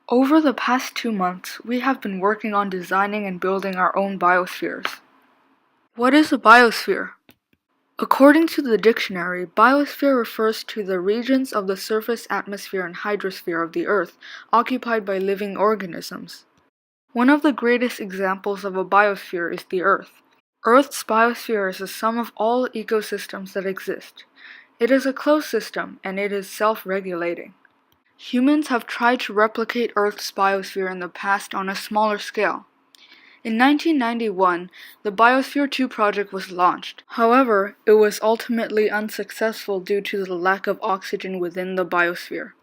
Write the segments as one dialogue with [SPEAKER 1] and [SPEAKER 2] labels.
[SPEAKER 1] Over the past 2 months, we have been working on designing and building our own biospheres. What is a biosphere? According to the dictionary, biosphere refers to the regions of the surface atmosphere and hydrosphere of the Earth occupied by living organisms. One of the greatest examples of a biosphere is the Earth. Earth's biosphere is the sum of all ecosystems that exist. It is a closed system, and it is self-regulating. Humans have tried to replicate Earth's biosphere in the past on a smaller scale. In 1991, the Biosphere 2 project was launched. However, it was ultimately unsuccessful due to the lack of oxygen within the biosphere.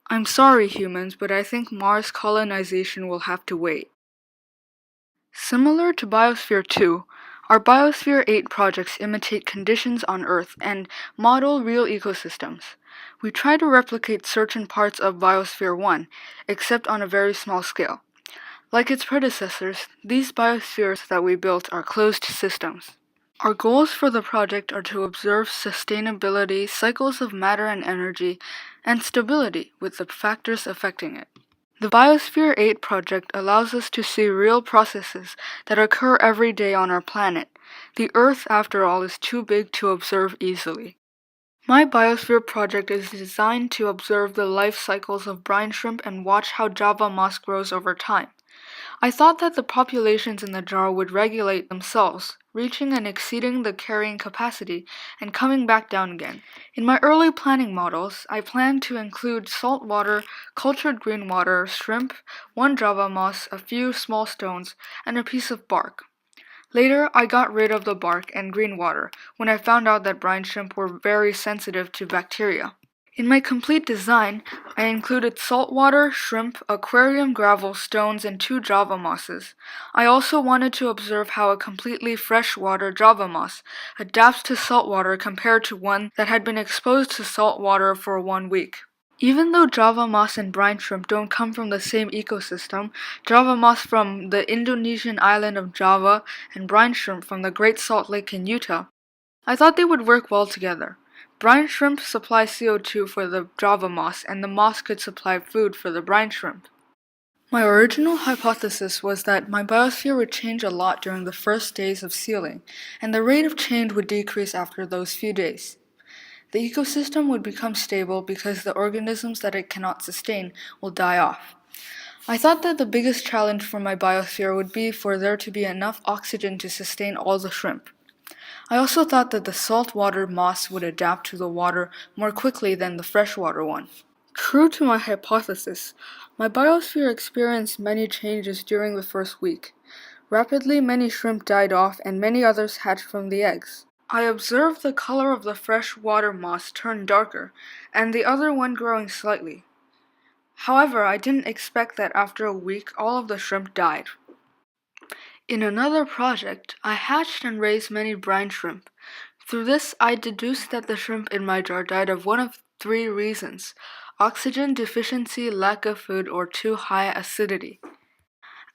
[SPEAKER 1] I'm sorry, humans, but I think Mars colonization will have to wait. Similar to Biosphere 2, our Biosphere 8 projects imitate conditions on Earth and model real ecosystems. We try to replicate certain parts of Biosphere 1, except on a very small scale. Like its predecessors, these biospheres that we built are closed systems. Our goals for the project are to observe sustainability, cycles of matter and energy, and stability with the factors affecting it. The Biosphere 8 project allows us to see real processes that occur every day on our planet. The Earth, after all, is too big to observe easily. My Biosphere project is designed to observe the life cycles of brine shrimp and watch how Java moss grows over time. I thought that the populations in the jar would regulate themselves, reaching and exceeding the carrying capacity and coming back down again. In my early planning models, I planned to include salt water, cultured green water, shrimp, one Java moss, a few small stones, and a piece of bark. Later, I got rid of the bark and green water when I found out that brine shrimp were very sensitive to bacteria. In my complete design, I included saltwater, shrimp, aquarium gravel, stones, and 2 Java mosses. I also wanted to observe how a completely freshwater Java moss adapts to saltwater compared to one that had been exposed to salt water for 1 week. Even though Java moss and brine shrimp don't come from the same ecosystem, Java moss from the Indonesian island of Java and brine shrimp from the Great Salt Lake in Utah, I thought they would work well together. Brine shrimp supply CO2 for the Java moss, and the moss could supply food for the brine shrimp. My original hypothesis was that my biosphere would change a lot during the first days of sealing, and the rate of change would decrease after those few days. The ecosystem would become stable because the organisms that it cannot sustain will die off. I thought that the biggest challenge for my biosphere would be for there to be enough oxygen to sustain all the shrimp. I also thought that the saltwater moss would adapt to the water more quickly than the freshwater one. True to my hypothesis, my biosphere experienced many changes during the first week. Rapidly, many shrimp died off and many others hatched from the eggs. I observed the color of the freshwater moss turn darker, and the other one growing slightly. However, I didn't expect that after a week all of the shrimp died. In another project, I hatched and raised many brine shrimp. Through this, I deduced that the shrimp in my jar died of one of 3 reasons: oxygen deficiency, lack of food, or too high acidity.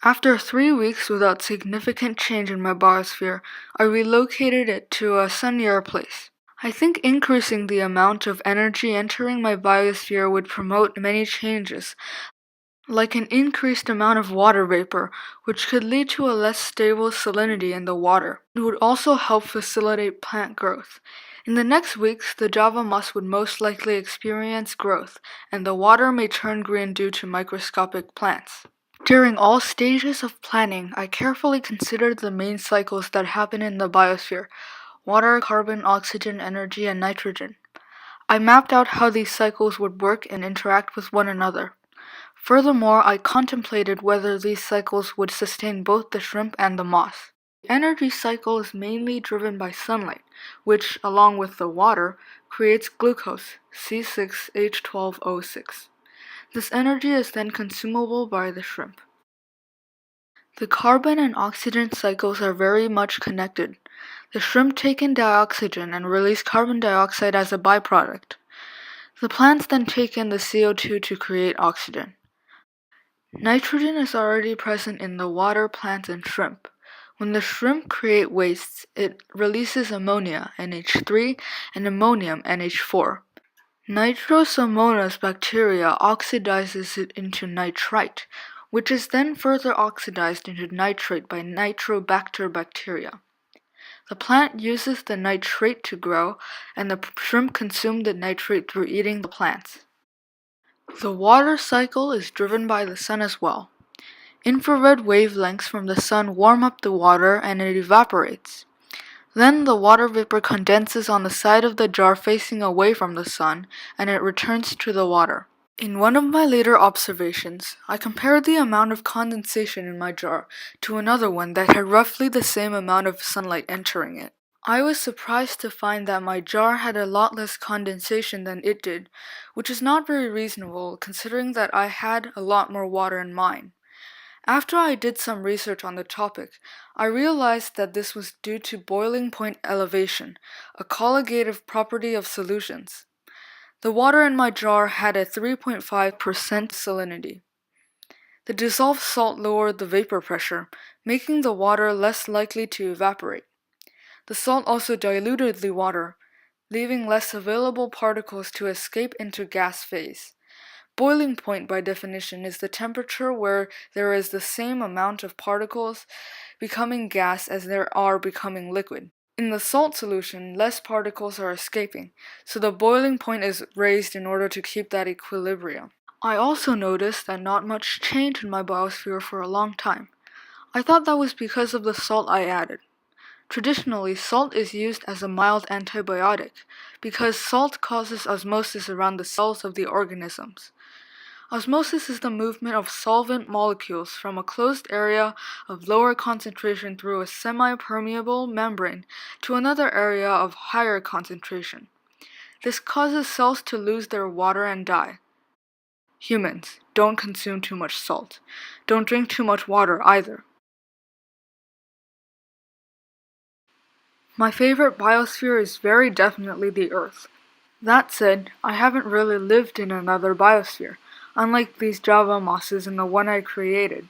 [SPEAKER 1] After 3 weeks without significant change in my biosphere, I relocated it to a sunnier place. I think increasing the amount of energy entering my biosphere would promote many changes, like an increased amount of water vapor, which could lead to a less stable salinity in the water. It would also help facilitate plant growth. In the next weeks, the Java moss would most likely experience growth, and the water may turn green due to microscopic plants. During all stages of planning, I carefully considered the main cycles that happen in the biosphere: water, carbon, oxygen, energy, and nitrogen. I mapped out how these cycles would work and interact with one another. Furthermore, I contemplated whether these cycles would sustain both the shrimp and the moss. The energy cycle is mainly driven by sunlight, which, along with the water, creates glucose, C6H12O6. This energy is then consumable by the shrimp. The carbon and oxygen cycles are very much connected. The shrimp take in dioxygen and release carbon dioxide as a byproduct. The plants then take in the CO2 to create oxygen. Nitrogen is already present in the water, plants, and shrimp. When the shrimp create wastes, it releases ammonia, NH3, and ammonium, NH4. Nitrosomonas bacteria oxidizes it into nitrite, which is then further oxidized into nitrate by Nitrobacter bacteria. The plant uses the nitrate to grow, and the shrimp consume the nitrate through eating the plants. The water cycle is driven by the sun as well. Infrared wavelengths from the sun warm up the water and it evaporates. Then the water vapor condenses on the side of the jar facing away from the sun, and it returns to the water. In one of my later observations, I compared the amount of condensation in my jar to another one that had roughly the same amount of sunlight entering it. I was surprised to find that my jar had a lot less condensation than it did, which is not very reasonable considering that I had a lot more water in mine. After I did some research on the topic, I realized that this was due to boiling point elevation, a colligative property of solutions. The water in my jar had a 3.5% salinity. The dissolved salt lowered the vapor pressure, making the water less likely to evaporate. The salt also diluted the water, leaving less available particles to escape into gas phase. Boiling point, by definition, is the temperature where there is the same amount of particles becoming gas as there are becoming liquid. In the salt solution, less particles are escaping, so the boiling point is raised in order to keep that equilibrium. I also noticed that not much changed in my biosphere for a long time. I thought that was because of the salt I added. Traditionally, salt is used as a mild antibiotic because salt causes osmosis around the cells of the organisms. Osmosis is the movement of solvent molecules from a closed area of lower concentration through a semi-permeable membrane to another area of higher concentration. This causes cells to lose their water and die. Humans, don't consume too much salt. Don't drink too much water either. My favorite biosphere is very definitely the Earth. That said, I haven't really lived in another biosphere, unlike these Java mosses and the one I created.